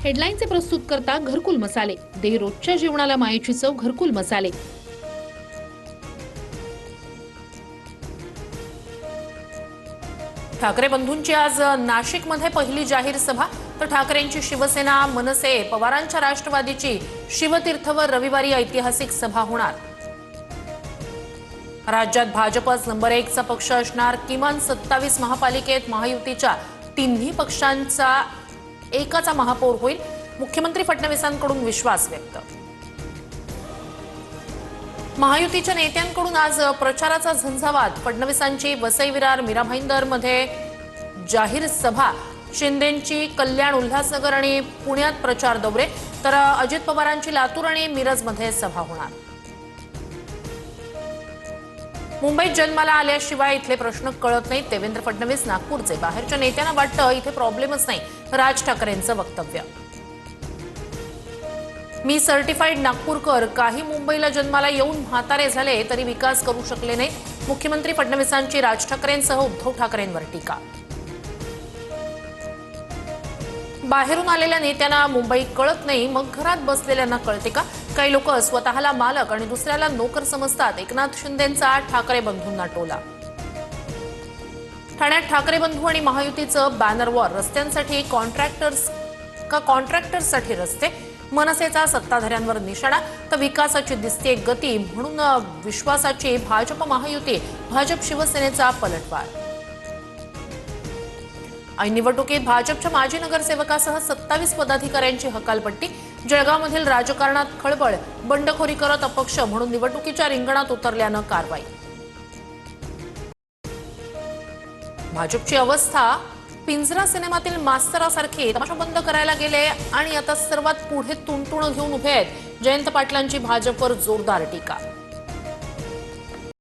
हेडलाईनचे प्रस्तुत करता घरकुल मसाले, दे रोजच्या जेवणाला मायेची चव घरकुल मसाले। ठाकरे बंधूंची आज नाशिकमध्ये पहिली जाहीर सभा, तर ठाकरेंची शिवसेना, मनसे, पवारांच्या राष्ट्रवादीची शिवतीर्थवर रविवारी ऐतिहासिक सभा होणार। राज्यात भाजपच नंबर 1 चा पक्ष असणार। किमान 27 महापालिकेत महायुतीच्या तिन्ही पक्षांचा एकाचा महापौर होईल, मुख्यमंत्री फडणवीसांकडून विश्वास व्यक्त। महायुतीच्या नेत्यांकडून आज प्रचाराचा झंझावात। फडणवीसांची वसई विरार मीरा भाईंदरमध्ये जाहीर सभा, शिंदेंची कल्याण, उल्हासनगर आणि पुण्यात प्रचार दौरे, तर अजित पवारांची लातूर आणि मिरजमध्ये सभा होणार। मुंबईत जन्माला आल्याशिवाय इथले प्रश्न कळत नाहीत, देवेंद्र फडणवीस नागपूरचे। बाहेरच्या नेत्यांना वाटतं इथे प्रॉब्लेमच नाही, राज ठाकरेंचं वक्तव्य। मी सर्टिफाईड नागपूरकर, काही मुंबईला जन्माला येऊन म्हातारे झाले तरी विकास करू शकले नाही, मुख्यमंत्री फडणवीसांची राज ठाकरेंसह उद्धव ठाकरेंवर टीका। बाहेरून आलेल्या नेत्यांना मुंबई कळत नाही, मग घरात बसलेल्यांना कळते का? काही लोक स्वतःला मालक आणि दुसऱ्याला नोकर समजतात। एकनाथ शिंदेंचा ठाकरे बंधूंना टोला। ठाण्यात ठाकरे बंधू आणि महायुतीचं बॅनर वॉर, रस्त्यांसाठी कॉन्ट्रॅक्टर्ससाठी रस्ते, मनसेचा सत्ताधाऱ्यांवर निशाणा, तर विकासाची दिसते गती म्हणून विश्वासाची भाजप महायुती, भाजप शिवसेनेचा पलटवार। ऐन निवडणुकीत भाजपच्या माजी नगरसेवकासह 27 पदाधिकाऱ्यांची हकालपट्टी। जळगावमधील राजकारणात खळबळ, बंडखोरी करत अपक्ष म्हणून निवडणुकीच्या रिंगणात उतरल्यानं कारवाई। भाजपची अवस्था पिंजरा सिनेमातील मास्तरासारखी, तमाशा बंद करायला गेले आणि आता सर्वात पुढे तुणतुणं घेऊन उभे आहेत। जयंत पाटलांची भाजपवर जोरदार टीका।